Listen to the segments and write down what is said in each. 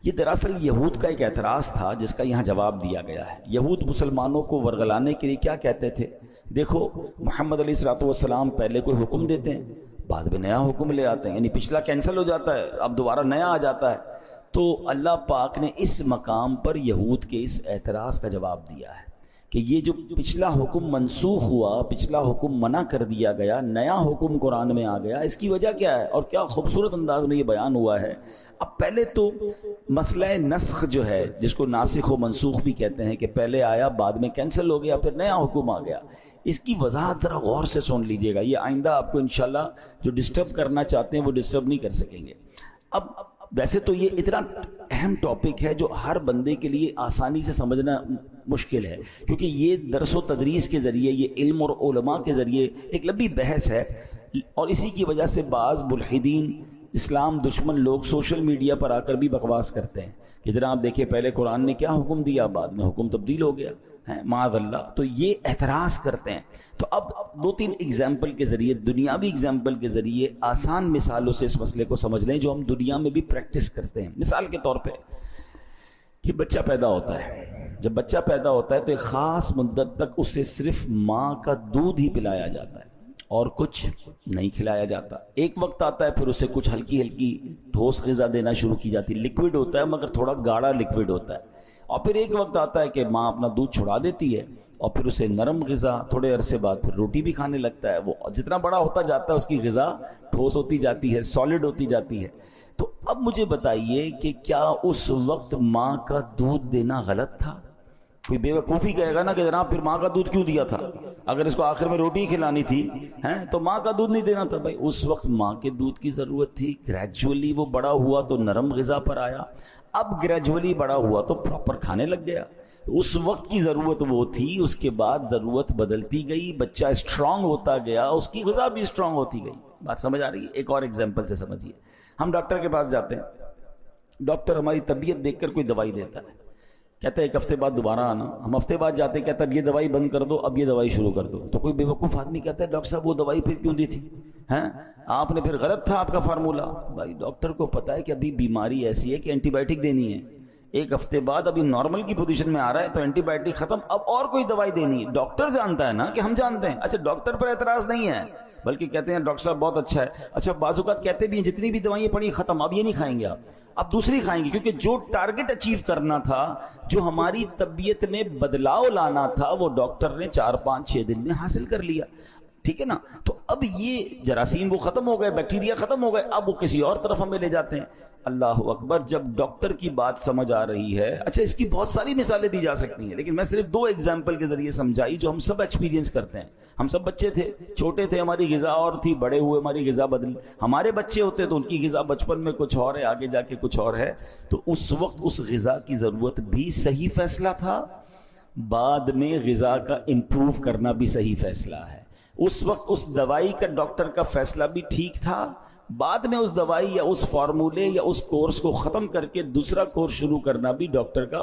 یہ دراصل یہود کا ایک اعتراض تھا جس کا یہاں جواب دیا گیا ہے۔ یہود مسلمانوں کو ورگلانے کے لیے کیا کہتے تھے؟ دیکھو، محمد علیہ الصلوۃ والسلام پہلے کوئی حکم دیتے ہیں، بعد میں نیا حکم لے آتے ہیں، یعنی پچھلا کینسل ہو جاتا ہے، اب دوبارہ نیا آ جاتا ہے۔ تو اللہ پاک نے اس مقام پر یہود کے اس اعتراض کا جواب دیا ہے کہ یہ جو پچھلا حکم منسوخ ہوا، پچھلا حکم منع کر دیا گیا، نیا حکم قرآن میں آ گیا، اس کی وجہ کیا ہے؟ اور کیا خوبصورت انداز میں یہ بیان ہوا ہے۔ اب پہلے تو مسئلہ نسخ جو ہے، جس کو ناسخ و منسوخ بھی کہتے ہیں، کہ پہلے آیا بعد میں کینسل ہو گیا، پھر نیا حکم آ گیا، اس کی وضاحت ذرا غور سے سن لیجئے گا، یہ آئندہ آپ کو انشاءاللہ جو ڈسٹرب کرنا چاہتے ہیں وہ ڈسٹرب نہیں کر سکیں گے۔ اب ویسے تو یہ اتنا اہم ٹاپک ہے جو ہر بندے کے لیے آسانی سے سمجھنا مشکل ہے، کیونکہ یہ درس و تدریس کے ذریعے، یہ علم اور علماء کے ذریعے ایک لمبی بحث ہے، اور اسی کی وجہ سے بعض ملحدین، اسلام دشمن لوگ سوشل میڈیا پر آ کر بھی بکواس کرتے ہیں کہ جناب دیکھیں پہلے قرآن نے کیا حکم دیا، بعد میں حکم تبدیل ہو گیا ہے، معاذ اللہ۔ تو یہ اعتراض کرتے ہیں۔ تو اب دو تین ایگزامپل کے ذریعے، دنیاوی ایگزامپل کے ذریعے، آسان مثالوں سے اس مسئلے کو سمجھ لیں جو ہم دنیا میں بھی پریکٹس کرتے ہیں۔ مثال کے طور پہ کہ بچہ پیدا ہوتا ہے، جب بچہ پیدا ہوتا ہے تو ایک خاص مدت تک اسے صرف ماں کا دودھ ہی پلایا جاتا ہے اور کچھ نہیں کھلایا جاتا۔ ایک وقت آتا ہے پھر اسے کچھ ہلکی ہلکی ٹھوس غذا دینا شروع کی جاتی ہے، لکوڈ ہوتا ہے مگر تھوڑا گاڑھا لکوڈ ہوتا ہے، اور پھر ایک وقت آتا ہے کہ ماں اپنا دودھ چھڑا دیتی ہے اور پھر اسے نرم غذا، تھوڑے عرصے بعد پھر روٹی بھی کھانے لگتا ہے۔ وہ جتنا بڑا ہوتا جاتا ہے اس کی غذا ٹھوس ہوتی جاتی ہے، سالڈ ہوتی جاتی ہے۔ تو اب مجھے بتائیے کہ کیا اس وقت ماں کا دودھ دینا غلط تھا؟ کوئی بے وقوفی کہے گا نا کہ جناب پھر ماں کا دودھ کیوں دیا تھا، اگر اس کو آخر میں روٹی کھلانی تھی تو ماں کا دودھ نہیں دینا تھا۔ بھائی اس وقت ماں کے دودھ کی ضرورت تھی، گریجولی وہ بڑا ہوا تو نرم غذا پر آیا، اب گریجولی بڑا ہوا تو پراپر کھانے لگ گیا۔ اس وقت کی ضرورت وہ تھی، اس کے بعد ضرورت بدلتی گئی، بچہ اسٹرانگ ہوتا گیا، اس کی غذا بھی اسٹرانگ ہوتی گئی۔ بات سمجھ آ رہی ہے؟ ایک اور ایگزامپل سے سمجھیے، ہم ڈاکٹر کے پاس جاتے ہیں، ڈاکٹر ہماری طبیعت دیکھ کر کوئی دوائی دیتا ہے، کہتا ہے ایک ہفتے بعد دوبارہ آنا، ہم ہفتے بعد جاتے ہیں، کہتا ہے اب یہ دوائی بند کر دو، اب یہ دوائی شروع کر دو۔ تو کوئی بے وقوف آدمی کہتا ہے ڈاکٹر صاحب وہ دوائی پھر کیوں دی تھی، آپ نے پھر غلط تھا آپ کا فارمولہ۔ بھائی ڈاکٹر کو پتا ہے کہ ابھی بیماری ایسی ہے کہ اینٹی بائیوٹک دینی ہے، ایک ہفتے بعد ابھی نارمل کی پوزیشن میں آ رہا ہے تو اینٹی بائیوٹک ختم، اب اور کوئی دوائی دینی ہے۔ ڈاکٹر جانتا ہے نا کہ ہم جانتے ہیں۔ اچھا ڈاکٹر پر اعتراض نہیں ہے، بلکہ کہتے ہیں ڈاکٹر صاحب بہت اچھا ہے۔ اچھا بعض اوقات کہتے بھی ہیں جتنی بھی دوائیں پڑی ختم، اب یہ نہیں کھائیں گے آپ، اب دوسری کھائیں گے، کیونکہ جو ٹارگٹ اچیو کرنا تھا، جو ہماری طبیعت میں بدلاؤ لانا تھا، وہ ڈاکٹر نے 4-5-6 دن میں حاصل کر لیا۔ ٹھیک ہے نا؟ تو اب یہ جراثیم وہ ختم ہو گئے، بیکٹیریا ختم ہو گئے، اب وہ کسی اور طرف ہمیں لے جاتے ہیں۔ اللہ اکبر، جب ڈاکٹر کی بات سمجھ آ رہی ہے۔ اچھا اس کی بہت ساری مثالیں دی جا سکتی ہیں، لیکن میں صرف 2 ایگزامپل کے ذریعے سمجھائی جو ہم سب ایکسپیرینس کرتے ہیں۔ ہم سب بچے تھے، چھوٹے تھے، ہماری غذا اور تھی، بڑے ہوئے ہماری غذا بدلی، ہمارے بچے ہوتے تو ان کی غذا بچپن میں کچھ اور ہے، آگے جا کے کچھ اور ہے۔ تو اس وقت اس غذا کی ضرورت بھی صحیح فیصلہ تھا، بعد میں غذا کا امپروو کرنا بھی صحیح فیصلہ ہے۔ اس وقت اس دوائی کا ڈاکٹر کا فیصلہ بھی ٹھیک تھا، بعد میں اس دوائی یا اس فارمولے یا اس کورس کو ختم کر کے دوسرا کورس شروع کرنا بھی ڈاکٹر کا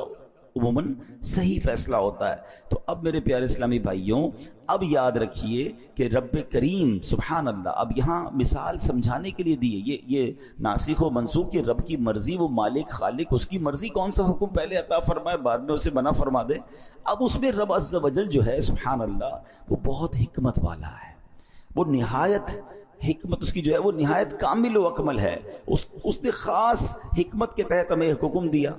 عموماً صحیح فیصلہ ہوتا ہے۔ تو اب میرے پیارے اسلامی بھائیوں، اب یاد رکھیے کہ رب کریم سبحان اللہ اب یہاں مثال سمجھانے کے لیے دی ہے۔ یہ ناسخ و منسوخ کی رب کی مرضی، وہ مالک خالق، اس کی مرضی کون سا حکم پہلے عطا فرمائے بعد میں اسے منع فرما دے۔ اب اس میں رب عز و جل جو ہے سبحان اللہ وہ بہت حکمت والا ہے، وہ نہایت حکمت اس کی جو ہے وہ نہایت کامل و اکمل ہے۔ اس نے خاص حکمت کے تحت ہمیں حکم دیا،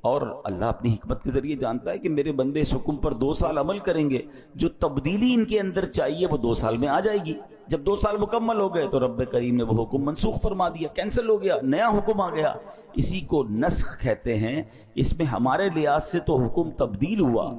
اور اللہ اپنی حکمت کے ذریعے جانتا ہے کہ میرے بندے اس حکم پر 2 سال عمل کریں گے، جو تبدیلی ان کے اندر چاہیے وہ 2 سال میں آ جائے گی۔ جب 2 سال مکمل ہو گئے تو رب کریم نے وہ حکم منسوخ فرما دیا، کینسل ہو گیا، نیا حکم آ گیا۔ اسی کو نسخ کہتے ہیں۔ اس میں ہمارے لحاظ سے تو حکم تبدیل ہوا،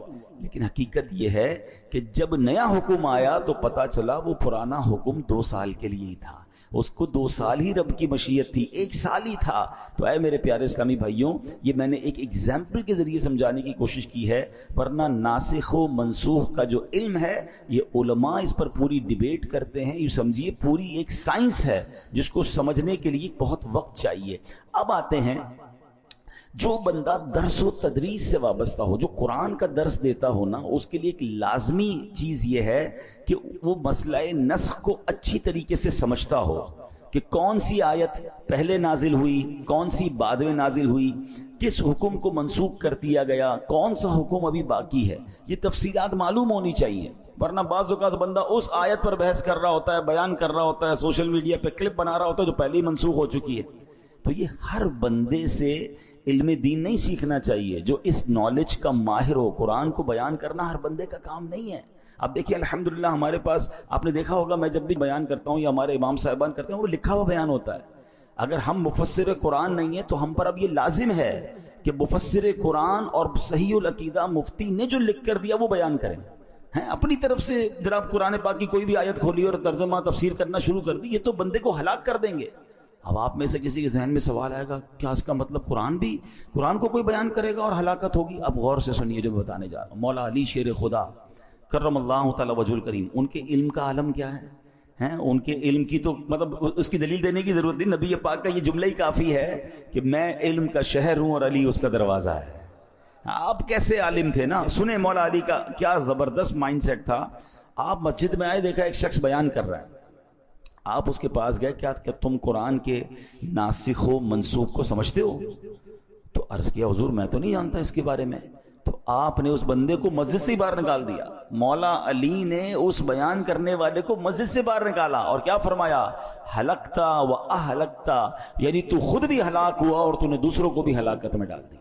لیکن حقیقت یہ ہے کہ جب نیا حکم آیا تو پتا چلا وہ پرانا حکم 2 سال کے لیے ہی تھا، اس کو 2 سال ہی رب کی مشیت تھی، 1 سال ہی تھا۔ تو اے میرے پیارے اسلامی بھائیوں، یہ میں نے ایک ایگزامپل کے ذریعے سمجھانے کی کوشش کی ہے، ورنہ ناسخ و منسوخ کا جو علم ہے یہ علماء اس پر پوری ڈیبیٹ کرتے ہیں۔ یہ سمجھیے پوری ایک سائنس ہے جس کو سمجھنے کے لیے بہت وقت چاہیے۔ اب آتے ہیں جو بندہ درس و تدریس سے وابستہ ہو، جو قرآن کا درس دیتا ہو نا، اس کے لیے ایک لازمی چیز یہ ہے کہ وہ مسئلہ نسخ کو اچھی طریقے سے سمجھتا ہو۔ کہ کون سی آیت پہلے نازل ہوئی، کون سی بعد میں نازل ہوئی، کس حکم کو منسوخ کر دیا گیا، کون سا حکم ابھی باقی ہے، یہ تفصیلات معلوم ہونی چاہیے. ورنہ بعض اوقات بندہ اس آیت پر بحث کر رہا ہوتا ہے، بیان کر رہا ہوتا ہے، سوشل میڈیا پہ کلپ بنا رہا ہوتا ہے جو پہلے ہی منسوخ ہو چکی ہے. تو یہ ہر بندے سے علم دین نہیں سیکھنا چاہیے جو اس نالج کا ماہر ہو. قرآن کو بیان کرنا ہر بندے کا کام نہیں ہے. اب دیکھیے الحمدللہ ہمارے پاس، آپ نے دیکھا ہوگا میں جب بھی بیان کرتا ہوں یا ہمارے امام صاحبان کرتے ہیں وہ لکھا ہوا بیان ہوتا ہے. اگر ہم مفسر قرآن نہیں ہیں تو ہم پر اب یہ لازم ہے کہ مفسر قرآن اور صحیح العقیدہ مفتی نے جو لکھ کر دیا وہ بیان کریں. ہیں اپنی طرف سے جناب قرآن پاک کی کوئی بھی آیت کھولی اور ترجمہ تفسیر کرنا شروع کر دی، یہ تو بندے کو ہلاک کر دیں گے. اب آپ میں سے کسی کے ذہن میں سوال آئے گا کیا اس کا مطلب قرآن کو کوئی بیان کرے گا اور ہلاکت ہوگی؟ اب غور سے سنیے جو میں بتانے جا رہا ہوں. مولا علی شیر خدا کرم اللہ تعالی وجہ الکریم، ان کے علم کا عالم کیا ہے؟ ہیں ان کے علم کی تو مطلب اس کی دلیل دینے کی ضرورت نہیں، نبی پاک کا یہ جملہ ہی کافی ہے کہ میں علم کا شہر ہوں اور علی اس کا دروازہ ہے. آپ کیسے عالم تھے نا. سنیں مولا علی کا کیا زبردست مائنڈ سیٹ تھا. آپ مسجد میں آئے، دیکھا ایک شخص بیان کر رہا ہے، آپ اس کے پاس گئے، کیا تم قرآن کے ناسخ و منسوخ کو سمجھتے ہو؟ تو عرض کیا حضور میں تو نہیں جانتا اس کے بارے میں. تو آپ نے اس بندے کو مسجد سے باہر نکال دیا. مولا علی نے اس بیان کرنے والے کو مسجد سے باہر نکالا اور کیا فرمایا؟ ہلکتا و اہلکتا، یعنی تو خود بھی ہلاک ہوا اور تو نے دوسروں کو بھی ہلاکت میں ڈال دیا.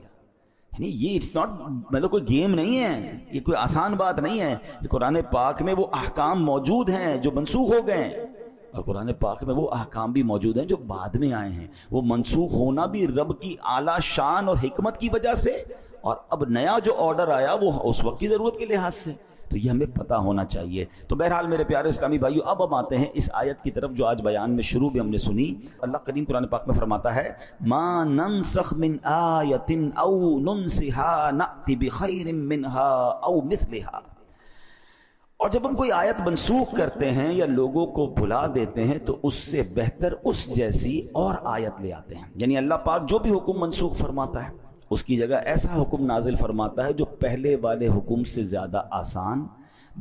یعنی یہ اٹس ناٹ مطلب کوئی گیم نہیں ہے، یہ کوئی آسان بات نہیں ہے. قرآن پاک میں وہ احکام موجود ہیں جو منسوخ ہو گئے ہیں، اور قرآن پاک میں وہ احکام بھی موجود ہیں جو بعد میں آئے ہیں. وہ منسوخ ہونا بھی رب کی اعلیٰ شان اور حکمت کی وجہ سے، اور اب نیا جو آرڈر آیا وہ اس وقت کی ضرورت کے لحاظ سے. تو یہ ہمیں پتہ ہونا چاہیے. تو بہرحال میرے پیارے اسلامی بھائیو، اب ہم آتے ہیں اس آیت کی طرف جو آج بیان میں شروع بھی ہم نے سنی. اللہ کریم قرآن پاک میں فرماتا ہے ما ننسخ من آیت او ننسها نأتی بخیر منها او مثلها. اور جب ہم کوئی آیت منسوخ کرتے ہیں یا لوگوں کو بھلا دیتے ہیں تو اس سے بہتر اس جیسی اور آیت لے آتے ہیں. یعنی اللہ پاک جو بھی حکم منسوخ فرماتا ہے اس کی جگہ ایسا حکم نازل فرماتا ہے جو پہلے والے حکم سے زیادہ آسان،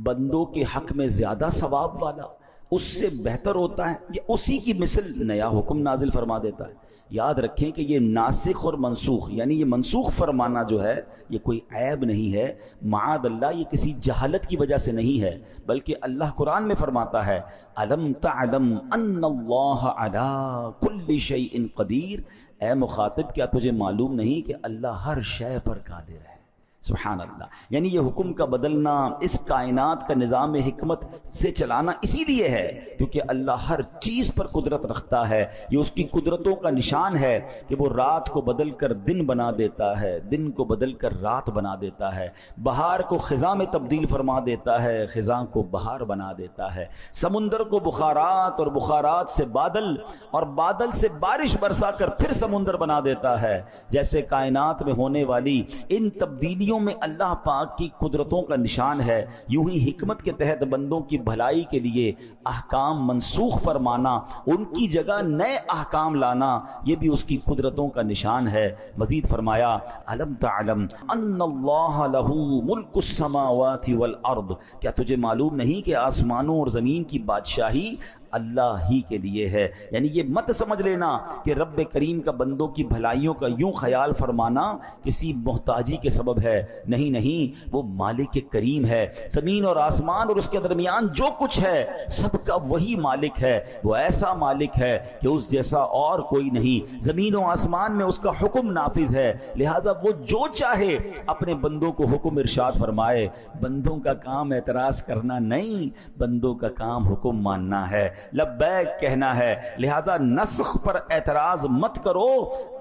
بندوں کے حق میں زیادہ ثواب والا، اس سے بہتر ہوتا ہے. یہ اسی کی مثل نیا حکم نازل فرما دیتا ہے. یاد رکھیں کہ یہ ناسخ اور منسوخ، یعنی یہ منسوخ فرمانا جو ہے یہ کوئی عیب نہیں ہے، معاذ اللہ یہ کسی جہالت کی وجہ سے نہیں ہے، بلکہ اللہ قرآن میں فرماتا ہے الم تعلم ان اللہ علی کل شیء قدیر. اے مخاطب کیا تجھے معلوم نہیں کہ اللہ ہر شے پر قادر ہے؟ سبحان اللہ. یعنی یہ حکم کا بدلنا، اس کائنات کا نظام حکمت سے چلانا اسی لیے ہے کیونکہ اللہ ہر چیز پر قدرت رکھتا ہے. یہ اس کی قدرتوں کا نشان ہے کہ وہ رات کو بدل کر دن بنا دیتا ہے، دن کو بدل کر رات بنا دیتا ہے، بہار کو خزاں میں تبدیل فرما دیتا ہے، خزاں کو بہار بنا دیتا ہے، سمندر کو بخارات اور بخارات سے بادل اور بادل سے بارش برسا کر پھر سمندر بنا دیتا ہے. جیسے کائنات میں ہونے والی ان تبدیلیوں میں اللہ پاک کی قدرتوں کا نشان ہے، یوں ہی حکمت کے تحت بندوں کی بھلائی کے لیے احکام منسوخ فرمانا، ان کی جگہ نئے احکام لانا، یہ بھی اس کی قدرتوں کا نشان ہے. مزید فرمایا الم تعلم ان اللہ لہ ملک السماوات والارض. کیا تجھے معلوم نہیں کہ آسمانوں اور زمین کی بادشاہی اللہ ہی کے لیے ہے؟ یعنی یہ مت سمجھ لینا کہ رب کریم کا بندوں کی بھلائیوں کا یوں خیال فرمانا کسی محتاجی کے سبب ہے. نہیں نہیں، وہ مالک کریم ہے. زمین اور آسمان اور اس کے درمیان جو کچھ ہے سب کا وہی مالک ہے. وہ ایسا مالک ہے کہ اس جیسا اور کوئی نہیں. زمین و آسمان میں اس کا حکم نافذ ہے، لہٰذا وہ جو چاہے اپنے بندوں کو حکم ارشاد فرمائے. بندوں کا کام اعتراض کرنا نہیں، بندوں کا کام حکم ماننا ہے، لبیک کہنا ہے. لہذا نسخ پر اعتراض مت کرو،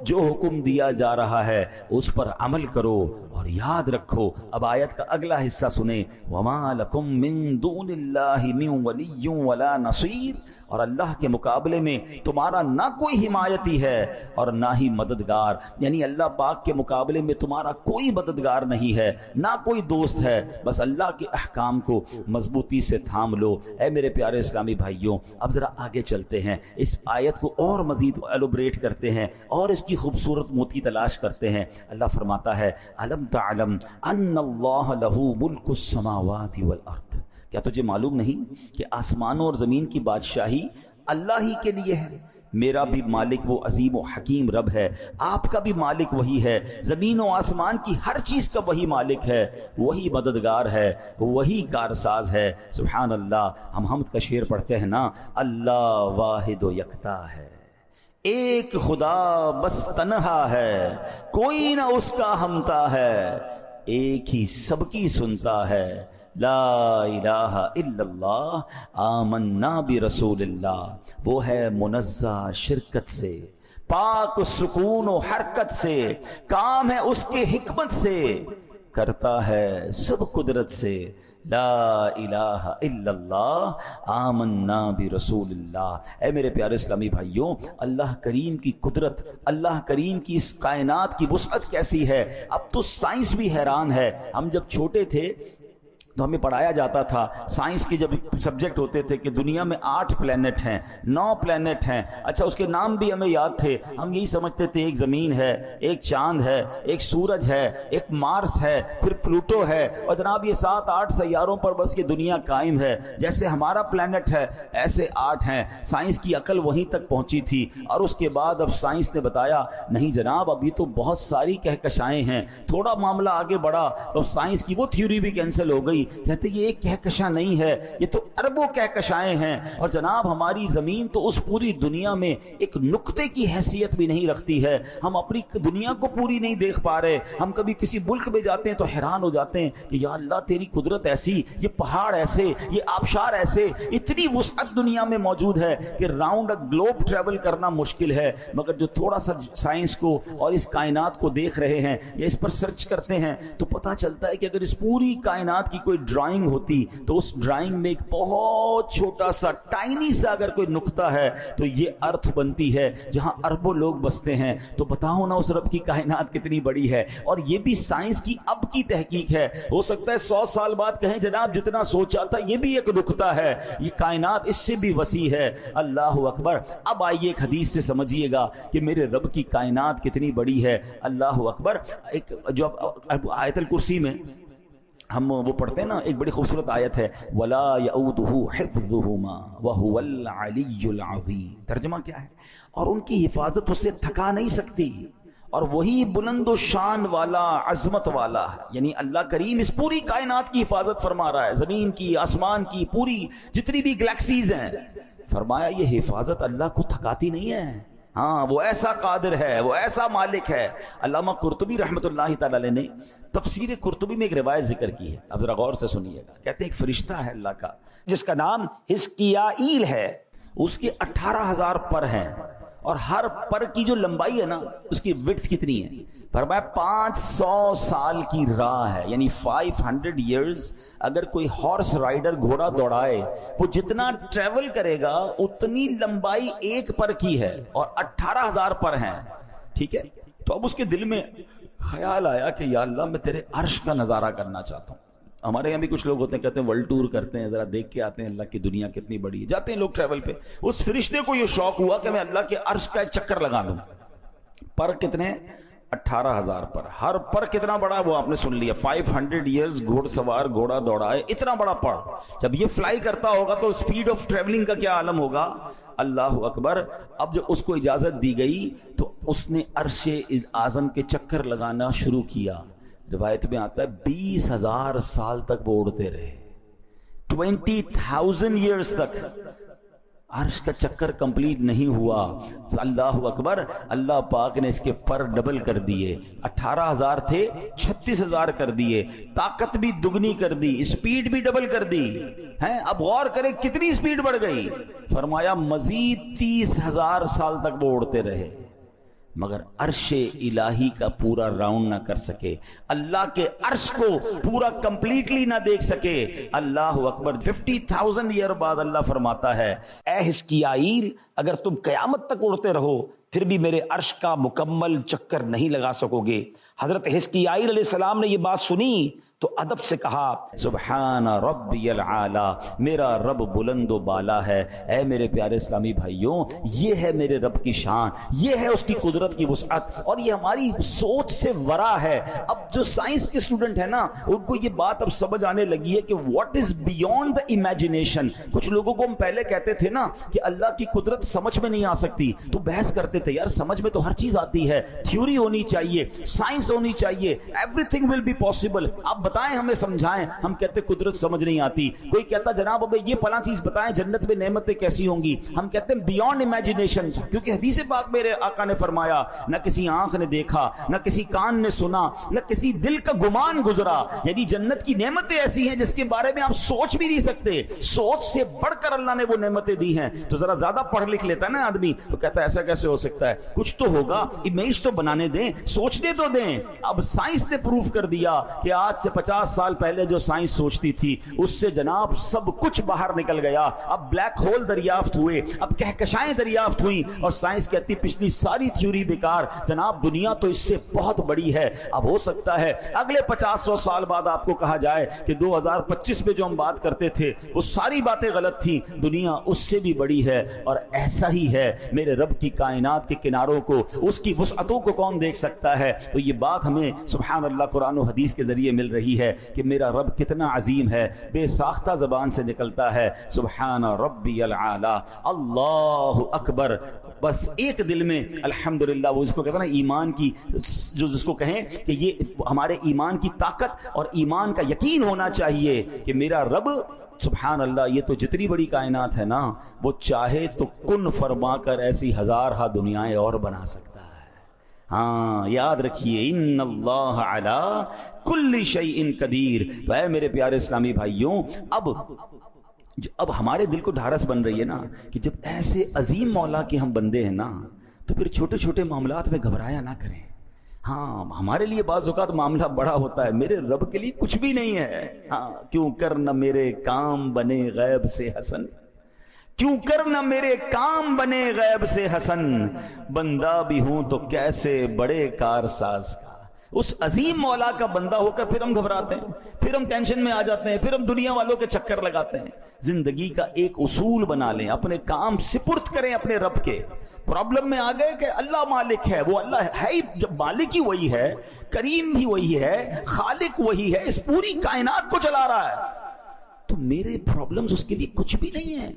جو حکم دیا جا رہا ہے اس پر عمل کرو. اور یاد رکھو، اب آیت کا اگلا حصہ سنیں وما لکم من دون اللہ من ولی ولا نصیر. اور اللہ کے مقابلے میں تمہارا نہ کوئی حمایتی ہے اور نہ ہی مددگار. یعنی اللہ پاک کے مقابلے میں تمہارا کوئی مددگار نہیں ہے، نہ کوئی دوست ہے. بس اللہ کے احکام کو مضبوطی سے تھام لو. اے میرے پیارے اسلامی بھائیوں، اب ذرا آگے چلتے ہیں، اس آیت کو اور مزید ایلوبریٹ کرتے ہیں اور اس کی خوبصورت موتی تلاش کرتے ہیں. اللہ فرماتا ہے الم تعلم ان اللہ لہ ملک السماوات والارض. کیا تجھے معلوم نہیں کہ آسمانوں اور زمین کی بادشاہی اللہ ہی کے لیے ہے؟ میرا بھی مالک وہ عظیم و حکیم رب ہے، آپ کا بھی مالک وہی ہے، زمین و آسمان کی ہر چیز کا وہی مالک ہے، وہی مددگار ہے، وہی کارساز ہے۔ سبحان اللہ۔ ہم حمد کا شعر پڑھتے ہیں نا، اللہ واحد و یکتا ہے، ایک خدا بس تنہا ہے، کوئی نہ اس کا ہمتا ہے، ایک ہی سب کی سنتا ہے، لا الہ الا اللہ آمنا برسول اللہ۔ وہ ہے منزہ شرکت سے، پاک سکون و حرکت سے، کام ہے اس کے حکمت سے، کرتا ہے سب قدرت سے، لا الہ الا اللہ آمنا برسول اللہ۔ اے میرے پیارے اسلامی بھائیوں، اللہ کریم کی قدرت، اللہ کریم کی اس کائنات کی وسعت کیسی ہے، اب تو سائنس بھی حیران ہے۔ ہم جب چھوٹے تھے تو ہمیں پڑھایا جاتا تھا، سائنس کے جب سبجیکٹ ہوتے تھے کہ دنیا میں 8 پلینٹ ہیں، 9 پلینٹ ہیں، اچھا اس کے نام بھی ہمیں یاد تھے، ہم یہی سمجھتے تھے ایک زمین ہے، ایک چاند ہے، ایک سورج ہے، ایک مارس ہے، پھر پلوٹو ہے، اور جناب یہ 7-8 سیاروں پر بس یہ دنیا قائم ہے، جیسے ہمارا پلینٹ ہے ایسے 8 ہیں۔ سائنس کی عقل وہیں تک پہنچی تھی، اور اس کے بعد اب سائنس نے بتایا نہیں جناب، اب یہ تو بہت ساری کہکشائیں ہیں۔ تھوڑا معاملہ آگے بڑھا تو سائنس کی وہ تھیوری بھی کینسل ہو گئی، کہتے یہ ایک کہکشاں نہیں ہے، یہ تو اربوں کہکشائیں ہیں۔ اور جناب ہماری زمین تو اس پوری دنیا میں ایک نقطے کی حیثیت بھی نہیں رکھتی ہے، ہم اپنی دنیا کو پوری نہیں دیکھ پا رہے۔ ہم کبھی کسی ملک میں جاتے ہیں تو حیران ہو جاتے ہیں کہ یا اللہ تیری قدرت ایسی، یہ پہاڑ ایسے، یہ آبشار ایسے، اتنی وسعت دنیا میں موجود ہے کہ راؤنڈ گلوب ٹریول کرنا مشکل ہے۔ مگر جو تھوڑا سا سائنس کو اور اس کائنات کو دیکھ رہے ہیں یا اس پر سرچ کرتے ہیں تو پتہ چلتا ہے کہ اگر اس پوری کائنات کی کوئی ڈرائنگ ہوتی تو اس ڈرائنگ میں ایک بہت چھوٹا سا ٹائنی سا اگر کوئی نقطہ ہے تو یہ ارتھ بنتی ہے جہاں اربوں لوگ بستے ہیں۔ تو بتاؤ نا اس رب کی کائنات کتنی بڑی ہے، اور یہ بھی سائنس کی اب کی تحقیق ہے۔ ہو سکتا ہے 100 سال بعد کہیں جناب جتنا سوچا تھا یہ بھی ایک نقطہ ہے، یہ کائنات اس سے بھی وسیع ہے۔ اللہ اکبر۔ اب آئیے ایک حدیث سے سمجھیے گا کہ میرے رب کی کائنات کتنی بڑی ہے۔ اللہ اکبر۔ ایک جو آیت الکرسی میں ہم وہ پڑھتے ہیں نا، ایک بڑی خوبصورت آیت ہے، وَلَا يَعُودُهُ حِفْظُهُمَا وَهُوَ الْعَلِيُّ الْعَظِيمُ۔ ترجمہ کیا ہے؟ اور ان کی حفاظت اسے تھکا نہیں سکتی، اور وہی بلند و شان والا، عظمت والا ہے۔ یعنی اللہ کریم اس پوری کائنات کی حفاظت فرما رہا ہے، زمین کی، آسمان کی، پوری جتنی بھی گلیکسیز ہیں۔ فرمایا یہ حفاظت اللہ کو تھکاتی نہیں ہے، ہاں وہ ایسا قادر ہے، وہ ایسا مالک ہے۔ علامہ قرطبی رحمۃ اللہ تعالی علیہ نے تفسیر قرطبی میں ایک روایت ذکر کی ہے، اب ذرا غور سے سنیے گا۔ کہتے ہیں ایک فرشتہ ہے اللہ کا جس کا نام حزقیائیل ہے، اس کے 18,000 پر ہیں، اور ہر پر کی جو لمبائی ہے نا اس کی وڈتھ کتنی ہے؟ فرمایا 500 سال کی راہ ہے، یعنی 500 ایئرز۔ اگر کوئی ہارس رائڈر گھوڑا دوڑائے وہ جتنا ٹریول کرے گا اتنی لمبائی ایک پر کی ہے، اور 18,000 پر ہیں، ٹھیک ہے۔ تو اب اس کے دل میں خیال آیا کہ یا اللہ میں تیرے عرش کا نظارہ کرنا چاہتا ہوں۔ ہمارے یہاں بھی کچھ لوگ ہوتے ہیں کہتے ہیں ورلڈ ٹور کرتے ہیں، ذرا دیکھ کے آتے ہیں اللہ کی دنیا کتنی بڑی ہے، جاتے ہیں لوگ ٹریول پہ۔ اس فرشتے کو یہ شوق ہوا کہ میں اللہ کے عرش کا ایک چکر لگا لوں۔ پر کتنے؟ 18,000 پر۔ ہر پر کتنا بڑا وہ آپ نے سن لیا، 500 ایئرز گھوڑ سوار گھوڑا دوڑائے، اتنا بڑا پر۔ جب یہ فلائی کرتا ہوگا تو سپیڈ آف ٹریولنگ کا کیا عالم ہوگا؟ اللہ اکبر۔ اب جب اس کو اجازت دی گئی تو اس نے عرش اعظم کے چکر لگانا شروع کیا۔ روایت میں آتا ہے 20,000 سال تک وہ اڑتے رہے، 20,000 ایئرز تک عرش کا چکر کمپلیٹ نہیں ہوا۔ اللہ اکبر۔ اللہ پاک نے اس کے پر ڈبل کر دیے، 18,000 تھے 36,000 کر دیے، طاقت بھی دگنی کر دی، اسپیڈ بھی ڈبل کر دی ہیں۔ اب غور کریں کتنی اسپیڈ بڑھ گئی؟ فرمایا مزید 30,000 سال تک وہ اڑتے رہے، مگر عرش الہی کا پورا راؤنڈ نہ کر سکے، اللہ کے عرش کو پورا کمپلیٹلی نہ دیکھ سکے۔ اللہ اکبر۔ 50,000 ایئر بعد اللہ فرماتا ہے اے حزقیائیل، اگر تم قیامت تک اڑتے رہو پھر بھی میرے عرش کا مکمل چکر نہیں لگا سکو گے۔ حضرت حزقیائیل علیہ السلام نے یہ بات سنی تو ادب سے کہا سبحان ربی العالی، میرا رب بلند و بالا ہے۔ اے میرے پیارے اسلامی بھائیوں، یہ ہے میرے رب کی شان، یہ ہے اس کی قدرت کی وسعت، اور یہ ہماری سوچ سے ورا ہے۔ اب جو سائنس کے اسٹوڈنٹ ہیں نا، ان کو یہ بات اب سمجھ آنے لگی ہے کہ what is beyond the imagination. کچھ لوگوں کو ہم پہلے کہتے تھے نا کہ اللہ کی قدرت سمجھ میں نہیں آ سکتی، تو بحث کرتے تھے، یار سمجھ میں تو ہر چیز آتی ہے، تھیوری ہونی چاہیے، سائنس ہونی چاہیے، everything will be possible. آپ بتائیں، ہمیں سمجھائیں۔ ہم کہتے قدرت سمجھ نہیں آتی۔ کوئی کہتا جناب ابے یہ فلاں چیز بتائیں، جنت میں نعمتیں کیسی ہوں گی؟ ہم کہتے ہیں بیونڈ امیجنیشن، کیونکہ حدیث پاک میرے آقا نے فرمایا، نہ کسی آنکھ نے دیکھا، نہ کسی کان نے سنا، نہ کسی دل کا گمان گزرا۔ یعنی جنت کی نعمتیں ایسی ہیں جس کے بارے میں آپ سوچ بھی نہیں سکتے، سوچ سے بڑھ کر اللہ نے وہ نعمتیں دی ہیں۔ تو ذرا زیادہ پڑھ لکھ لیتا ہے نا آدمی، تو کہتا ہے ایسا کیسے ہو سکتا ہے؟ کچھ تو ہوگا، امیج تو بنانے دیں، سوچنے تو دیں۔ اب سائنس نے پروف کر دیا کہ آج سے 50 سال پہلے جو سائنس سوچتی تھی اس سے جناب سب کچھ باہر نکل گیا۔ اب بلیک ہول دریافت ہوئے، اب کہکشائیں دریافت ہوئیں، اور سائنس کہتی پچھلی ساری تھیوری بیکار، جناب دنیا تو اس سے بہت بڑی ہے۔ اب ہو سکتا ہے اگلے 50-100 سال بعد آپ کو کہا جائے کہ 2025 میں جو ہم بات کرتے تھے وہ ساری باتیں غلط تھیں، دنیا اس سے بھی بڑی ہے۔ اور ایسا ہی ہے، میرے رب کی کائنات کے کناروں کو، اس کی وسعتوں کو کون دیکھ سکتا ہے؟ تو یہ بات ہمیں سبحان اللہ قرآن و حدیث کے ذریعے مل رہی ہے کہ میرا رب کتنا عظیم ہے۔ بے ساختہ زبان سے نکلتا ہے سبحان ربی العالی، اللہ اکبر، بس ایک دل میں الحمدللہ۔ وہ اس کو کہتے ہیں نا ایمان کی، جو جس کو کہیں کہ یہ ہمارے ایمان کی طاقت اور ایمان کا یقین ہونا چاہیے کہ میرا رب سبحان اللہ، یہ تو جتنی بڑی کائنات ہے نا، وہ چاہے تو کن فرما کر ایسی ہزارہا دنیایں اور بنا سکتا ہے۔ ہاں یاد رکھیے، ان اللہ علی کل شیء قدیر۔ تو اے میرے پیارے اسلامی بھائیوں، اب ہمارے دل کو ڈھارس بن رہی ہے نا کہ جب ایسے عظیم مولا کے ہم بندے ہیں نا، تو پھر چھوٹے چھوٹے معاملات میں گھبرایا نہ کریں۔ ہاں ہمارے لیے بعض اوقات معاملہ بڑا ہوتا ہے، میرے رب کے لیے کچھ بھی نہیں ہے۔ ہاں کیوں کر نہ میرے کام بنے غیب سے حسن، کیوں کر نہ میرے کام بنے غیب سے حسن، بندہ بھی ہوں تو کیسے بڑے کارساز کا۔ اس عظیم مولا کا بندہ ہو کر پھر ہم گھبراتے ہیں، پھر ہم ٹینشن میں آ جاتے ہیں، پھر ہم دنیا والوں کے چکر لگاتے ہیں۔ زندگی کا ایک اصول بنا لیں، اپنے کام سپرد کریں اپنے رب کے۔ پرابلم میں آ گئے کہ اللہ مالک ہے، وہ اللہ ہے ہی، جب مالک ہی وہی ہے، کریم بھی وہی ہے، خالق وہی ہے، اس پوری کائنات کو چلا رہا ہے، تو میرے پرابلمز اس کے لیے کچھ بھی نہیں ہے۔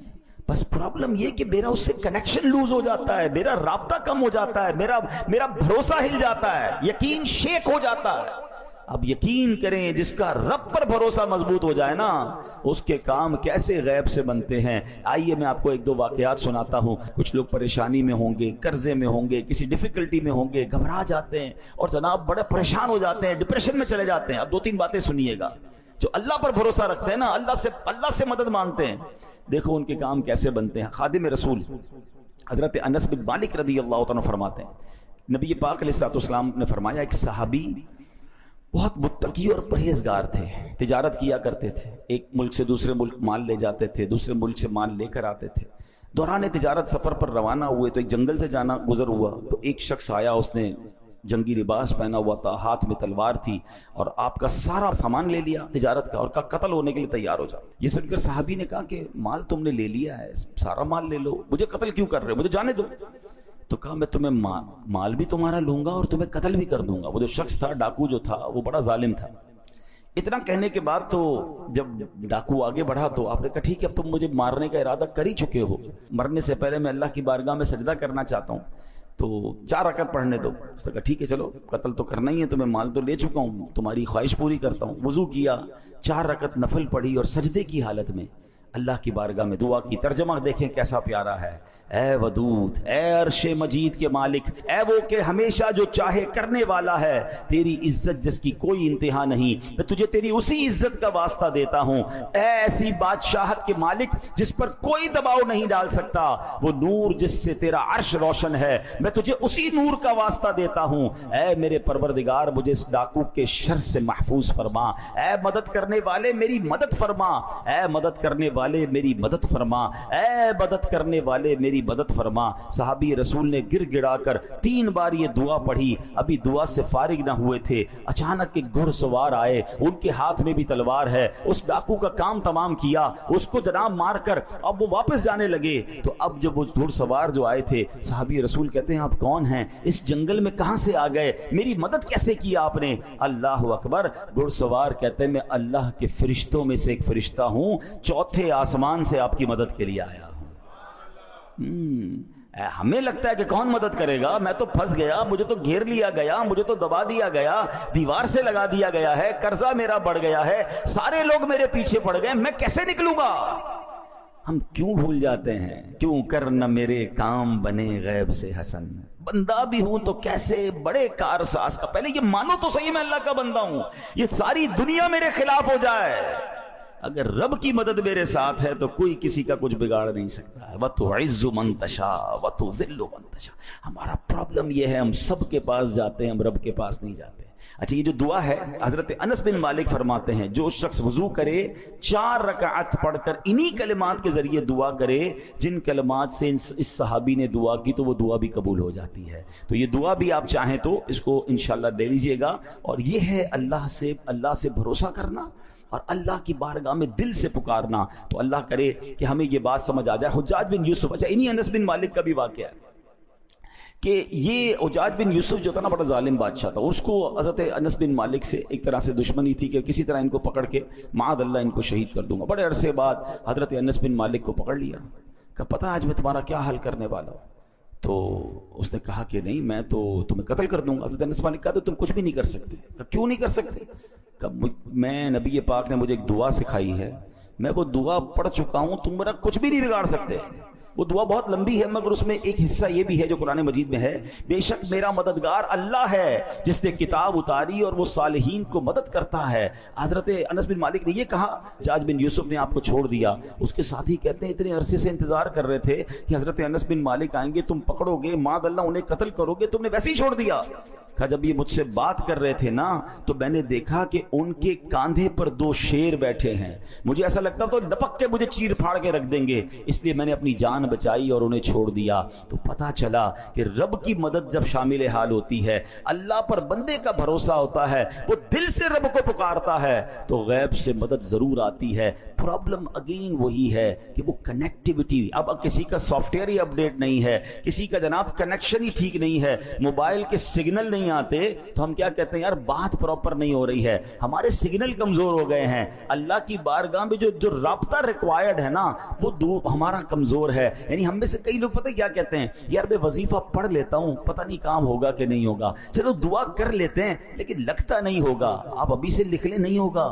بس پرابلم یہ کہ میرا اس سے کنیکشن لوز ہو جاتا ہے، میرا رابطہ کم ہو جاتا ہے، میرا بھروسہ ہل جاتا ہے، یقین شیک ہو جاتا ہے۔ اب یقین کریں، جس کا رب پر بھروسہ مضبوط ہو جائے نا، اس کے کام کیسے غیب سے بنتے ہیں۔ آئیے میں آپ کو 1-2 واقعات سناتا ہوں۔ کچھ لوگ پریشانی میں ہوں گے، قرضے میں ہوں گے، کسی ڈیفیکلٹی میں ہوں گے، گھبرا جاتے ہیں اور جناب بڑے پریشان ہو جاتے ہیں، ڈپریشن میں چلے جاتے ہیں۔ اب 2-3 باتیں سنیے گا۔ جو اللہ پر بھروسہ رکھتے ہیں نا، اللہ سے مدد مانگتے ہیں، دیکھو ان کے کام کیسے بنتے ہیں۔ خادم رسول حضرت انس بن مالک رضی اللہ تعالیٰ فرماتے ہیں، نبی پاک علیہ السلام نے فرمایا، ایک صحابی بہت متقی اور پرہیزگار تھے، تجارت کیا کرتے تھے، ایک ملک سے دوسرے ملک مال لے جاتے تھے، دوسرے ملک سے مال لے کر آتے تھے۔ دوران تجارت سفر پر روانہ ہوئے تو ایک جنگل سے جانا گزر ہوا، تو ایک شخص آیا، اس نے جنگی لباس پہنا ہوا تھا، ہاتھ میں تلوار تھی، اور آپ کا سارا سامان لے لیا تجارت کا، اور کہا قتل ہونے کے لیے تیار ہو جاؤ۔ یہ سن کر صحابی نے کہا کہ مال تم نے لے لیا ہے، سارا مال لے لو، مجھے قتل کیوں کر رہے ہو، مجھے جانے دو۔ تو کہا میں تمہیں مال بھی تمہارا لوں گا اور تمہیں قتل بھی کر دوں گا۔ وہ جو شخص تھا، ڈاکو جو تھا، وہ بڑا ظالم تھا۔ اتنا کہنے کے بعد تو جب ڈاکو آگے بڑھا تو آپ نے کہا ٹھیک ہے، اب تم مجھے مارنے کا ارادہ کر ہی چکے ہو، مرنے سے پہلے میں اللہ کی بارگاہ میں سجدہ کرنا چاہتا ہوں، تو 4 رکعت پڑھنے دو۔ اس نے کہا ٹھیک ہے چلو، قتل تو کرنا ہی ہے، تمہیں مال تو لے چکا ہوں، تمہاری خواہش پوری کرتا ہوں۔ وضو کیا، 4 رکعت نفل پڑھی اور سجدے کی حالت میں اللہ کی بارگاہ میں دعا کی۔ ترجمہ دیکھیں کیسا پیارا ہے، اے ودود، اے عرش مجید کے مالک، اے وہ کہ ہمیشہ جو چاہے کرنے والا ہے، تیری عزت جس کی کوئی انتہا نہیں، میں تجھے تیری اسی عزت کا واسطہ دیتا ہوں۔ اے ایسی بادشاہت کے مالک جس پر کوئی دباؤ نہیں ڈال سکتا، وہ نور جس سے تیرا عرش روشن ہے، میں تجھے اسی نور کا واسطہ دیتا ہوں۔ اے میرے پروردگار، مجھے اس ڈاکو کے شر سے محفوظ فرما، اے مدد کرنے والے میری مدد فرما، اے مدد کرنے والے میری مدد فرما، اے مدد کرنے والے میری مدد فرما۔ صحابی رسول نے گر گڑا کر 3 بار یہ دعا پڑھی۔ ابھی دعا سے فارغ نہ ہوئے تھے، اچانک ایک گھڑ سوار آئے، ان کے ہاتھ میں بھی تلوار ہے۔ اس ڈاکو کا کام تمام کیا، اس کو جناب مار کر اب وہ واپس جانے لگے۔ تو اب جب وہ گھڑ سوار جو آئے تھے، صحابی رسول کہتے ہیں آپ کون ہیں؟ اس جنگل میں کہاں سے آ گئے؟ میری مدد کیسے کی آپ نے؟ اللہ اکبر۔ گھڑ سوار کہتے ہیں میں اللہ کے فرشتوں میں سے ایک فرشتہ ہوں، 4 آسمان سے آپ کی مدد کے لیے آیا ہوں۔ ہمیں لگتا ہے کہ کون مدد کرے گا، میں تو پھنس گیا، مجھے تو گھیر لیا گیا، مجھے تو دبا دیا گیا، دیوار سے لگا دیا گیا ہے، قرضہ میرا بڑھ گیا ہے، سارے لوگ میرے پیچھے پڑ گئے، میں کیسے نکلوں گا؟ ہم کیوں بھول جاتے ہیں؟ کیوں کر نہ میرے کام بنے غیب سے حسن، بندہ بھی ہوں تو کیسے بڑے کارساز کا، پہلے یہ مانو تو صحیح میں اللہ کا بندہ ہوں، یہ ساری دنیا میرے خلاف ہو جائے، اگر رب کی مدد میرے ساتھ ہے تو کوئی کسی کا کچھ بگاڑ نہیں سکتا ہے۔ وَتُعِزُّ مَن تَشَاءُ وَتُذِلُّ مَن تَشَاءُ۔ ہمارا پرابلم یہ ہے، ہم سب کے پاس جاتے ہیں، ہم رب کے پاس نہیں جاتے۔ اچھا، یہ جو دعا ہے، حضرت انس بن مالک فرماتے ہیں جو شخص وضو کرے 4 رکعت پڑھ کر انہی کلمات کے ذریعے دعا کرے جن کلمات سے اس صحابی نے دعا کی، تو وہ دعا بھی قبول ہو جاتی ہے۔ تو یہ دعا بھی آپ چاہیں تو اس کو انشاءاللہ دے لیجئے گا، اور یہ ہے اللہ سے بھروسہ کرنا اور اللہ کی بارگاہ میں دل سے پکارنا۔ تو اللہ کرے کہ ہمیں یہ بات سمجھ آ جائے۔ حجاج بن یوسف، اچھا انہی انس بن مالک کا بھی واقعہ ہے کہ یہ حجاج بن یوسف جو تھا نا بڑا ظالم بادشاہ تھا، اس کو حضرت انس بن مالک سے ایک طرح سے دشمنی تھی کہ کسی طرح ان کو پکڑ کے معاذ اللہ ان کو شہید کر دوں گا۔ بڑے عرصے بعد حضرت انس بن مالک کو پکڑ لیا، کہ پتہ آج میں تمہارا کیا حل کرنے والا ہوں۔ تو اس نے کہا کہ نہیں، میں تو تمہیں قتل کر دوں گا۔ حضرت انس مالک کہا تو تم کچھ بھی نہیں کر سکتے۔ کہا کیوں نہیں کر سکتے؟ کہ میں نبی پاک نے مجھے ایک دعا سکھائی ہے، میں وہ دعا پڑھ چکا ہوں، تم میرا کچھ بھی نہیں بگاڑ سکتے۔ وہ دعا بہت لمبی ہے، مگر اس میں ایک حصہ یہ بھی ہے جو قرآن مجید میں ہے، بے شک میرا مددگار اللہ ہے جس نے کتاب اتاری اور وہ صالحین کو مدد کرتا ہے۔ حضرت انس بن مالک نے یہ کہا، حجاج بن یوسف نے آپ کو چھوڑ دیا۔ اس کے ساتھی کہتے ہیں اتنے عرصے سے انتظار کر رہے تھے کہ حضرت انس بن مالک آئیں گے، تم پکڑو گے، معاذ اللہ انہیں قتل کرو گے، تم نے ویسے ہی چھوڑ دیا۔ کہا جب یہ مجھ سے بات کر رہے تھے نا تو میں نے دیکھا کہ ان کے کاندھے پر 2 شیر بیٹھے ہیں، مجھے ایسا لگتا تو لپک کے مجھے چیر پھاڑ کے رکھ دیں گے، اس لیے میں نے اپنی جان بچائی اور انہیں چھوڑ دیا۔ تو پتہ چلا کہ رب کی مدد جب شامل حال ہوتی ہے، اللہ پر بندے کا بھروسہ ہوتا ہے، وہ دل سے رب کو پکارتا ہے تو غیب سے مدد ضرور آتی ہے۔ پرابلم اگین وہی ہے کہ وہ کنیکٹیوٹی، اب کسی کا سافٹ ویئر ہی اپڈیٹ نہیں ہے، کسی کا جناب کنیکشن ہی ٹھیک نہیں ہے، موبائل کے سگنل نہیں آتے، تو ہم کیا کہتے ہیں یار بات پراپر نہیں ہو رہی ہے، ہمارے سگنل کمزور ہو گئے ہیں۔ اللہ کی بارگاہ میں جو رابطہ ریکوائرڈ ہے نا وہ ہمارا کمزور ہے۔ یعنی ہم میں سے کئی لوگ پتہ کیا کہتے ہیں، یار میں وظیفہ پڑھ لیتا ہوں، پتہ نہیں کام ہوگا کہ نہیں ہوگا، چلو دعا کر لیتے ہیں لیکن لگتا نہیں ہوگا۔ آپ ابھی سے لکھ لیں نہیں ہوگا۔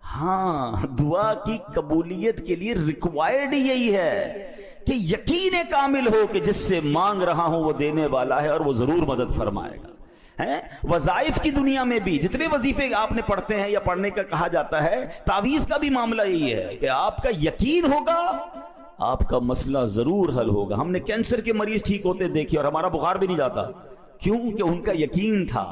ہاں، دعا کی قبولیت کے لیے ریکوائرڈ یہی ہے کہ یقین کامل ہو کہ جس سے مانگ رہا ہوں وہ دینے والا ہے اور وہ ضرور مدد فرمائے گا۔ وظائف کی دنیا میں بھی جتنے وظیفے آپ نے پڑھتے ہیں یا پڑھنے کا کہا جاتا ہے، تعویذ کا بھی معاملہ یہی ہے کہ آپ کا یقین ہوگا آپ کا مسئلہ ضرور حل ہوگا۔ ہم نے کینسر کے مریض ٹھیک ہوتے دیکھے اور ہمارا بخار بھی نہیں جاتا، کیوں کہ ان کا یقین تھا۔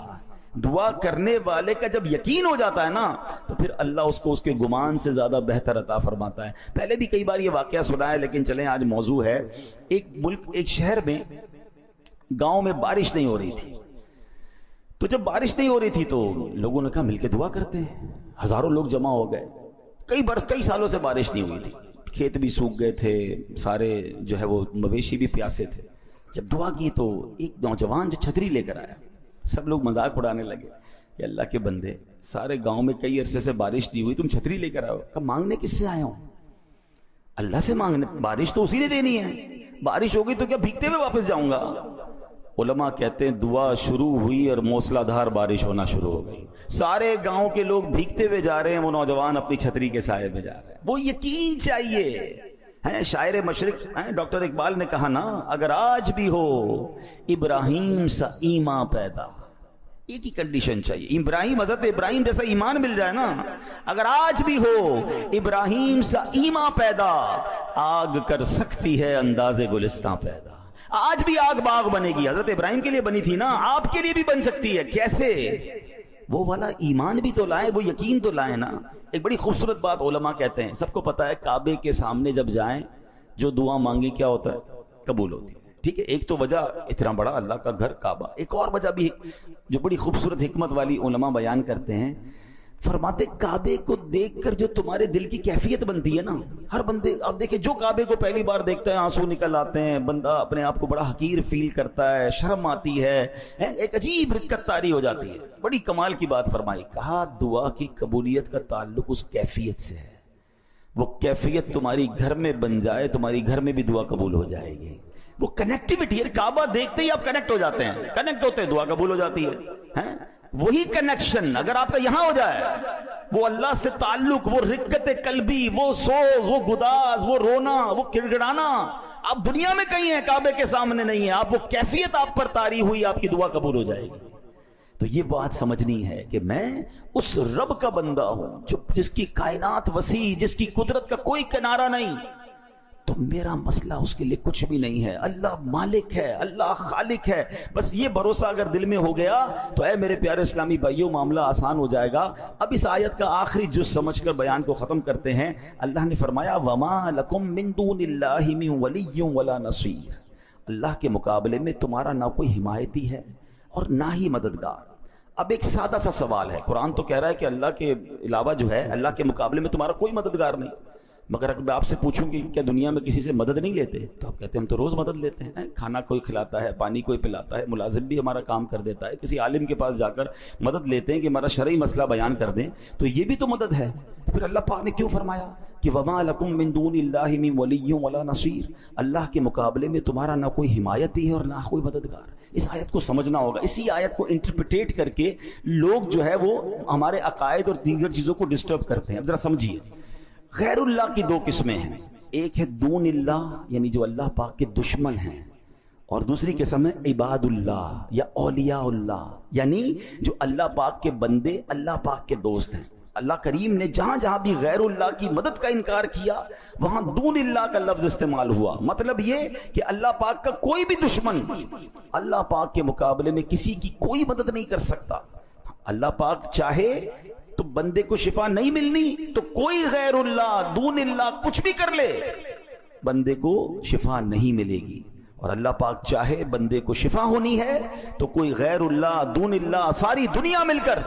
دعا کرنے والے کا جب یقین ہو جاتا ہے نا تو پھر اللہ اس کو اس کے گمان سے زیادہ بہتر عطا فرماتا ہے۔ پہلے بھی کئی بار یہ واقعہ سنا ہے لیکن چلیں آج موضوع ہے، ایک شہر میں گاؤں میں بارش نہیں ہو رہی تھی، تو جب بارش نہیں ہو رہی تھی تو لوگوں نے کہا مل کے دعا کرتے ہیں۔ ہزاروں لوگ جمع ہو گئے، کئی سالوں سے بارش نہیں ہوئی تھی، کھیت بھی سوکھ گئے تھے، سارے جو ہے وہ مویشی بھی پیاسے تھے۔ جب دعا کی تو ایک نوجوان جو چھتری لے کر آیا، سب لوگ مذاق اڑانے لگے کہ اللہ کے بندے، سارے گاؤں میں کئی عرصے سے بارش نہیں ہوئی، تم چھتری لے کر آئے ہو۔ کہا مانگنے کس سے آیا ہوں؟ اللہ سے مانگنے، بارش تو اسی نے دینی ہے، بارش ہوگی تو کیا بھیگتے ہوئے واپس جاؤں گا؟ علماء کہتے ہیں دعا شروع ہوئی اور موسلا دھار بارش ہونا شروع ہو گئی، سارے گاؤں کے لوگ بھیگتے ہوئے جا رہے ہیں، وہ نوجوان اپنی چھتری کے سائے میں جا رہے ہیں۔ وہ یقین چاہیے۔ شاعر مشرق ڈاکٹر اقبال نے کہا نا، اگر آج بھی ہو ابراہیم سا ایمان پیدا، ایک ہی کنڈیشن چاہیے، ابراہیم، حضرت ابراہیم جیسا ایمان مل جائے نا، اگر آج بھی ہو ابراہیم سا ایمان پیدا، آگ کر سکتی ہے انداز گلستان پیدا۔ آج بھی آگ باغ بنے گی، حضرت ابراہیم کے لیے بنی تھی نا، آپ کے لیے بھی بن سکتی ہے۔ کیسے؟ وہ والا ایمان بھی تو لائیں, وہ یقین تو لائیں نا. ایک بڑی خوبصورت بات علماء کہتے ہیں, سب کو پتا ہے کعبے کے سامنے جب جائیں جو دعا مانگی کیا ہوتا ہے, قبول ہوتی ہے. ٹھیک ہے, ایک تو وجہ اتنا بڑا اللہ کا گھر کعبہ. ایک اور وجہ بھی جو بڑی خوبصورت حکمت والی علماء بیان کرتے ہیں, فرماتے کعبے کو دیکھ کر جو تمہارے دل کی کیفیت بنتی ہے نا, ہر بندے آپ دیکھیں جو کعبے کو پہلی بار دیکھتا ہے آنسو نکل آتے ہیں, بندہ اپنے آپ کو بڑا حقیر فیل کرتا ہے, شرم آتی ہے, ایک عجیب رکت طاری ہو جاتی ہے. بڑی کمال کی بات فرمائی, کہا دعا کی قبولیت کا تعلق اس کیفیت سے ہے. وہ کیفیت تمہاری گھر میں بن جائے, تمہاری گھر میں بھی دعا قبول ہو جائے گی. وہ کنیکٹیوٹی ہے, کعبہ دیکھتے ہی آپ کنیکٹ ہو جاتے ہیں, کنیکٹ ہوتے ہیں, دعا قبول ہو جاتی ہے. وہی کنیکشن اگر آپ کا یہاں ہو جائے, وہ اللہ سے تعلق, وہ رکت قلبی, وہ سوز, وہ گداز, وہ رونا, وہ گڑگڑانا, آپ دنیا میں کہیں ہیں, کعبے کے سامنے نہیں ہے. آپ وہ کیفیت آپ پر طاری ہوئی, آپ کی دعا قبول ہو جائے گی. تو یہ بات سمجھنی ہے کہ میں اس رب کا بندہ ہوں جس کی کائنات وسیع, جس کی قدرت کا کوئی کنارہ نہیں, تو میرا مسئلہ اس کے لیے کچھ بھی نہیں ہے. اللہ مالک ہے, اللہ خالق ہے. بس یہ بھروسہ اگر دل میں ہو گیا تو اے میرے پیارے اسلامی بھائیوں, معاملہ آسان ہو جائے گا. اب اس آیت کا آخری جز سمجھ کر بیان کو ختم کرتے ہیں. اللہ نے فرمایا وَمَا لَكُم مِّن دُونِ اللَّهِ مِن وَلِيٌّ وَلَا نَصِيرٌ. اللہ کے مقابلے میں تمہارا نہ کوئی حمایتی ہے اور نہ ہی مددگار. اب ایک سادہ سا سوال ہے, قرآن تو کہہ رہا ہے کہ اللہ کے علاوہ جو ہے, اللہ کے مقابلے میں تمہارا کوئی مددگار نہیں. مگر اگر میں آپ سے پوچھوں کہ کیا دنیا میں کسی سے مدد نہیں لیتے, تو آپ کہتے ہیں ہم تو روز مدد لیتے ہیں. کھانا کوئی کھلاتا ہے, پانی کوئی پلاتا ہے, ملازم بھی ہمارا کام کر دیتا ہے, کسی عالم کے پاس جا کر مدد لیتے ہیں کہ ہمارا شرعی مسئلہ بیان کر دیں, تو یہ بھی تو مدد ہے. تو پھر اللہ پاک نے کیوں فرمایا کہ وَمَا لَكُم مِّن دُونِ اللَّهِ مِن وَلِيٌّ وَلَا نَصِيرٌ. اللہ کے مقابلے میں تمہارا نہ کوئی حمایتی ہے اور نہ کوئی مددگار. اس آیت کو سمجھنا ہوگا. اسی آیت کو انٹرپریٹ کر کے لوگ جو ہے وہ ہمارے عقائد اور دیگر چیزوں کو ڈسٹرب کرتے ہیں. اب ذرا سمجھیے, غیر اللہ کی دو قسمیں ہیں. ایک ہے دون اللہ, یعنی جو اللہ پاک کے دشمن ہیں, اور دوسری قسم ہے عباد اللہ یا اولیاء اللہ, یعنی جو اللہ پاک کے بندے, اللہ پاک کے دوست ہیں. اللہ کریم نے جہاں جہاں بھی غیر اللہ کی مدد کا انکار کیا وہاں دون اللہ کا لفظ استعمال ہوا. مطلب یہ کہ اللہ پاک کا کوئی بھی دشمن اللہ پاک کے مقابلے میں کسی کی کوئی مدد نہیں کر سکتا. اللہ پاک چاہے تو بندے کو شفا نہیں ملنی تو کوئی غیر اللہ دون اللہ کچھ بھی کر لے, بندے کو شفا نہیں ملے گی. اور اللہ پاک چاہے بندے کو شفا ہونی ہے تو کوئی غیر اللہ دون اللہ ساری دنیا مل کر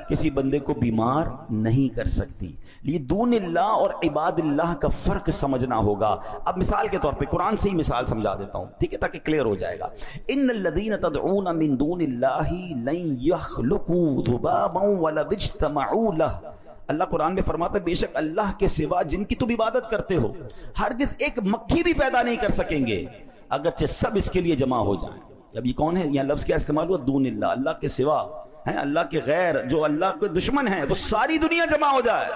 کسی بندے کو بیمار نہیں کر سکتی. یہ دون اللہ اور عباد اللہ کا فرق سمجھنا ہوگا. اب مثال کے طور پہ قرآن سے ہی مثال سمجھا دیتا ہوں, ٹھیک ہے, تاکہ کلیئر ہو جائے گا. ان الذین تدعون من دون اللہ لن یخلقوا ذبابا ولو اجتمعوا لہ. اللہ قرآن میں فرماتا ہے بے شک اللہ کے سوا جن کی تم عبادت کرتے ہو ہرگز ایک مکھی بھی پیدا نہیں کر سکیں گے اگرچہ سب اس کے لیے جمع ہو جائیں. اب یہ کون ہے, یہاں لفظ کیا استعمال ہوا, دون اللہ, اللہ کے سوا ہیں, اللہ کے غیر جو اللہ کے دشمن ہیں وہ ساری دنیا جمع ہو جائے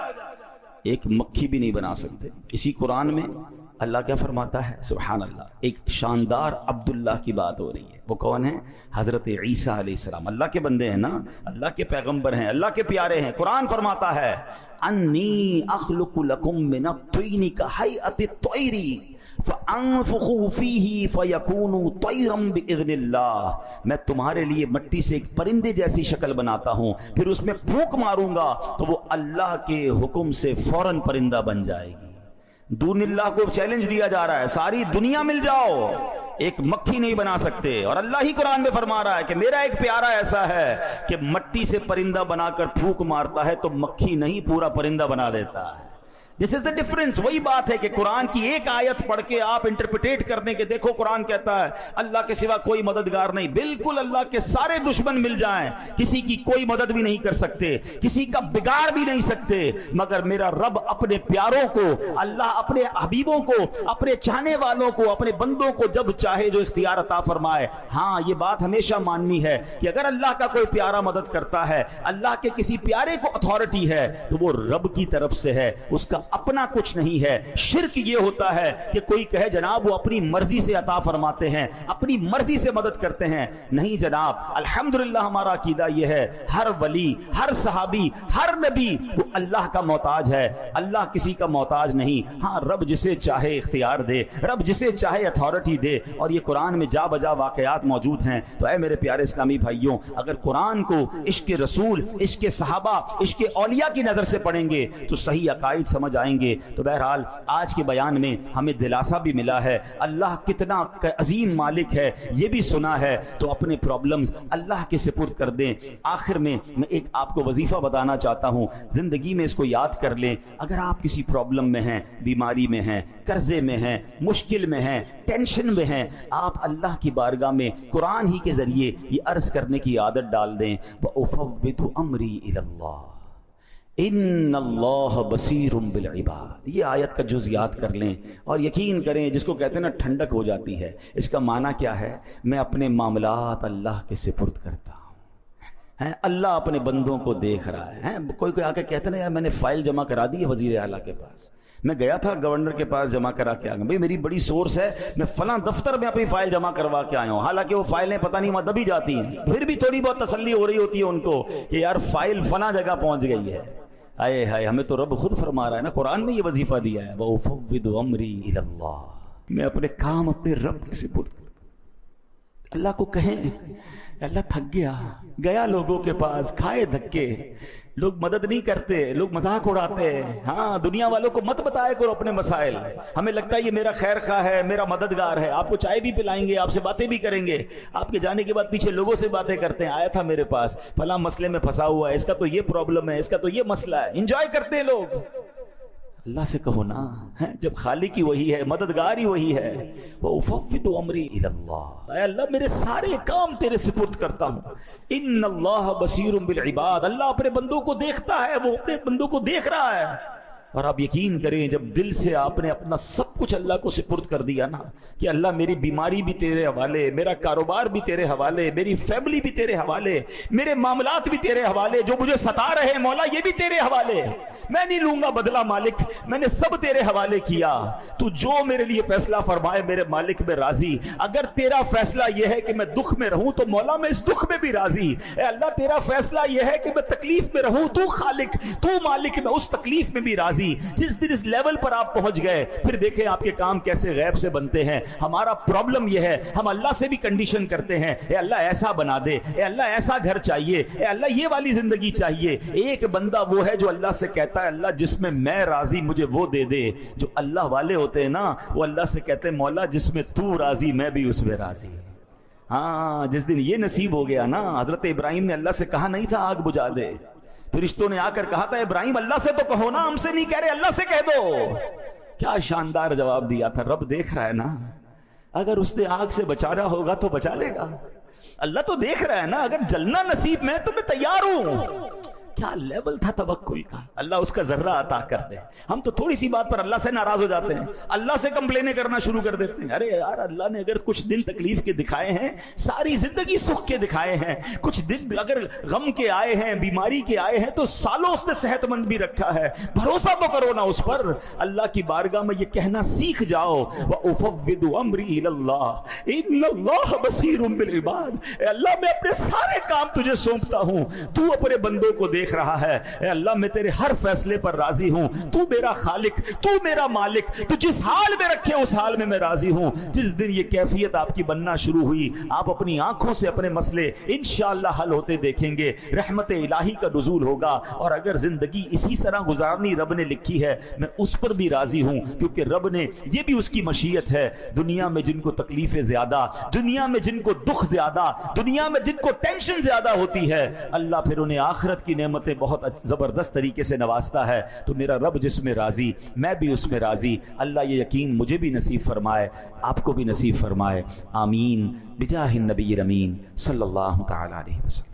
ایک مکھی بھی نہیں بنا سکتے. اسی قرآن میں اللہ کیا فرماتا ہے, سبحان اللہ, ایک شاندار عبداللہ کی بات ہو رہی ہے. وہ کون ہے, حضرت عیسیٰ علیہ السلام. اللہ کے بندے ہیں نا, اللہ کے پیغمبر ہیں, اللہ کے پیارے ہیں. قرآن فرماتا ہے انی اخلق لکم من الطین کہیئۃ الطیر فانفخوا فیہ فیکون طیرا باذن اللہ. میں تمہارے لیے مٹی سے ایک پرندے جیسی شکل بناتا ہوں, پھر اس میں پھونک ماروں گا تو وہ اللہ کے حکم سے فوراً پرندہ بن جائے گی. دون اللہ کو چیلنج دیا جا رہا ہے, ساری دنیا مل جاؤ ایک مکھی نہیں بنا سکتے. اور اللہ ہی قرآن میں فرما رہا ہے کہ میرا ایک پیارا ایسا ہے کہ مٹی سے پرندہ بنا کر پھونک مارتا ہے تو مکھی نہیں پورا پرندہ بنا دیتا ہے. دس از دا ڈفرنس. وہی بات ہے کہ قرآن کی ایک آیت پڑھ کے آپ انٹرپریٹ کر دیں کہ دیکھو قرآن کہتا ہے اللہ کے سوا کوئی مددگار نہیں. بالکل اللہ کے سارے دشمن مل جائیں کسی کی کوئی مدد بھی نہیں کر سکتے, کسی کا بگاڑ بھی نہیں سکتے, مگر میرا رب اپنے پیاروں کو, اللہ اپنے حبیبوں کو, اپنے چاہنے والوں کو, اپنے بندوں کو جب چاہے جو اختیار عطا فرمائے. ہاں یہ بات ہمیشہ ماننی ہے کہ اگر اللہ کا کوئی پیارا مدد کرتا ہے, اللہ کے کسی پیارے کو اتھارٹی ہے تو وہ رب کی طرف سے ہے, اس کا اپنا کچھ نہیں ہے. شرک یہ ہوتا ہے کہ کوئی کہے جناب وہ اپنی مرضی سے عطا فرماتے ہیں, اپنی مرضی سے مدد کرتے ہیں. نہیں جناب, الحمدللہ ہمارا عقیدہ یہ ہے ہر ولی, ہر صحابی, ہر نبی وہ اللہ کا محتاج ہے, اللہ کسی کا محتاج نہیں. ہاں رب جسے چاہے اختیار دے, رب جسے چاہے اتھارٹی دے, اور یہ قرآن میں جا بجا واقعات موجود ہیں. تو اے میرے پیارے اسلامی بھائیوں, اگر قرآن کو عشق رسول, عشق صحابہ, عشق اولیاء کی نظر سے پڑھیں گے تو صحیح عقائد سمجھ آئیں گے. تو بہرحال آج کے بیان میں ہمیں دلاسا بھی ملا ہے, اللہ کتنا عظیم مالک ہے یہ بھی سنا ہے. تو اپنے پرابلمز اللہ کے سپرد کر دیں. آخر میں ایک آپ کو وظیفہ بتانا چاہتا ہوں, زندگی میں اس کو یاد کر لیں. اگر آپ کسی پرابلم میں ہیں, بیماری میں ہیں, قرضے میں ہیں, مشکل میں ہیں, ٹینشن میں ہیں, آپ اللہ کی بارگاہ میں قرآن ہی کے ذریعے یہ عرض کرنے کی عادت ڈال دیں, وَأُفَوِّضُ أَمْرِي إِلَى اللَّهِ إِنَّ اللَّهَ بَصِيرٌ بِالْعِبَادِ. یہ آیت کا جز یاد کر لیں اور یقین کریں, جس کو کہتے ہیں نا ٹھنڈک ہو جاتی ہے. اس کا معنی کیا ہے؟ میں اپنے معاملات اللہ کے سپرد کرتا ہوں. اللہ اپنے بندوں کو دیکھ رہا ہے. کوئی آ کے کہتے نا یار میں نے فائل جمع کرا دی ہے وزیر اعلیٰ کے پاس, میں گیا تھا گورنر کے پاس جمع کرا کے آ گیا, بھائی میری بڑی سورس ہے, میں فلاں دفتر میں اپنی فائل جمع کروا کے آیا ہوں. حالانکہ وہ فائلیں پتہ نہیں وہاں دبی جاتی ہیں, پھر بھی تھوڑی بہت تسلی ہو رہی ہوتی ہے ان کو کہ یار فائل فلاں جگہ پہنچ گئی ہے. آئے ہائے, ہمیں تو رب خود فرما رہا ہے نا, قرآن میں یہ وظیفہ دیا ہے, وَأُفَوِّضُ أَمْرِي إِلَى اللَّهِ. میں اپنے کام اپنے رب کے سپرد کرتا. اللہ کو کہیں اللہ تھک گیا لوگوں کے پاس, کھائے دھکے, لوگ مدد نہیں کرتے, لوگ مذاق اڑاتے ہیں. ہاں دنیا والوں کو مت بتائے کرو اپنے مسائل. ہمیں لگتا ہے یہ میرا خیر خواہ ہے, میرا مددگار ہے, آپ کو چائے بھی پلائیں گے, آپ سے باتیں بھی کریں گے. آپ کے جانے کے بعد پیچھے لوگوں سے باتیں کرتے ہیں, آیا تھا میرے پاس فلاں مسئلے میں پھنسا ہوا ہے, اس کا تو یہ پرابلم ہے, اس کا تو یہ مسئلہ ہے. انجوائے کرتے ہیں لوگ. اللہ سے کہو نا, جب خالق ہی وہی ہے, مددگار ہی وہی ہے, وَأُفَوِّضُ أَمْرِي إِلَى اللَّهِ. اے اللہ میرے سارے کام تیرے سپرد کرتا ہوں. إِنَّ اللَّهَ بَصِيرٌ بِالْعِبَادِ. اللہ اپنے بندوں کو دیکھتا ہے, وہ اپنے بندوں کو دیکھ رہا ہے. اور آپ یقین کریں جب دل سے آپ نے اپنا سب کچھ اللہ کو سپرد کر دیا نا, کہ اللہ میری بیماری بھی تیرے حوالے, میرا کاروبار بھی تیرے حوالے, میری فیملی بھی تیرے حوالے, میرے معاملات بھی تیرے حوالے, جو مجھے ستا رہے مولا یہ بھی تیرے حوالے, میں نہیں لوں گا بدلہ مالک, میں نے سب تیرے حوالے کیا. تو جو میرے لیے فیصلہ فرمائے میرے مالک میں راضی. اگر تیرا فیصلہ یہ ہے کہ میں دکھ میں رہوں تو مولا میں اس دکھ میں بھی راضی. اے اللہ تیرا فیصلہ یہ ہے کہ میں تکلیف میں رہوں, تو خالق, تو مالک, میں اس تکلیف میں بھی راضی. جس دن اس لیول پر آپ پہنچ گئے, پھر دیکھیں آپ کے کام کیسے غیب سے بنتے ہیں. ہمارا پرابلم یہ ہے, ہم اللہ سے بھی کنڈیشن کرتے ہیں, اے اللہ ایسا بنا دے, اے اللہ ایسا گھر چاہیے, اے اللہ یہ والی زندگی چاہیے. ایک بندہ وہ ہے جو اللہ سے کہتا ہے اللہ جس میں میں راضی مجھے وہ دے دے. جو اللہ والے ہوتے ہیں نا وہ اللہ سے کہتے ہیں مولا جس میں تو راضی میں بھی اس میں راضی. ہاں جس دن یہ نصیب ہو گیا نا, حضرت ابراہیم نے اللہ سے کہا نہیں تھا آگ بجھا دے, فرشتوں نے آ کر کہا تھا ابراہیم اللہ سے تو کہو نا, ہم سے نہیں کہہ رہے, اللہ سے کہہ دو. کیا شاندار جواب دیا تھا. رب دیکھ رہا ہے نا, اگر اس نے آگ سے بچانا ہوگا تو بچا لے گا. اللہ تو دیکھ رہا ہے نا, اگر جلنا نصیب میں تو میں تیار ہوں. کیا لیول تھا توکل کا. اللہ اس کا ذرہ عطا کر دے. ہم تو تھوڑی سی بات پر اللہ سے ناراض ہو جاتے ہیں, اللہ سے کمپلینیں کرنا شروع کر دیتے ہیں. ارے یار اللہ نے اگر کچھ دن تکلیف کے دکھائے ہیں, ساری زندگی سکھ کے دکھائے ہیں, کچھ دن اگر غم کے آئے ہیں, بیماری کے آئے ہیں, تو سالوں اس نے صحت مند بھی رکھا ہے. بھروسہ تو کرو نا اس پر. اللہ کی بارگاہ میں یہ کہنا سیکھ جاؤ, وَأُفَوِّضُ أَمْرِي إِلَى اللَّهِ إِنَّ اللَّهَ بَصِيرٌ بِالْعِبَادِ. اے اللہ میں اپنے سارے کام تجھے سونپتا ہوں, تو اپنے بندوں کو دیکھ رہا ہے. اے اللہ میں تیرے ہر فیصلے پر راضی ہوں, تو میرا خالق, تو میرا مالک, تو جس حال میں رکھے اس حال میں راضی ہوں. جس دن یہ کیفیت آپ کی بننا شروع ہوئی, آپ اپنی آنکھوں سے اپنے مسئلے انشاءاللہ حل ہوتے دیکھیں گے, رحمت الہی کا نزول ہوگا. اور اگر زندگی اسی طرح گزارنی رب نے لکھی ہے, میں اس پر بھی راضی ہوں, کیونکہ رب نے یہ بھی اس کی مشیت ہے. دنیا میں جن کو تکلیفیں زیادہ, دنیا میں جن کو دکھ زیادہ, دنیا میں جن کو ٹینشن زیادہ ہوتی ہے, اللہ پھر انہیں آخرت کی نعمتیں بہت زبردست طریقے سے نوازتا ہے. تو میرا رب جس میں راضی میں بھی اس میں راضی. اللہ یہ یقین مجھے بھی نصیب فرمائے, آپ کو بھی نصیب فرمائے. آمین بجاہ النبی الامین صلی اللہ تعالی علیہ وسلم.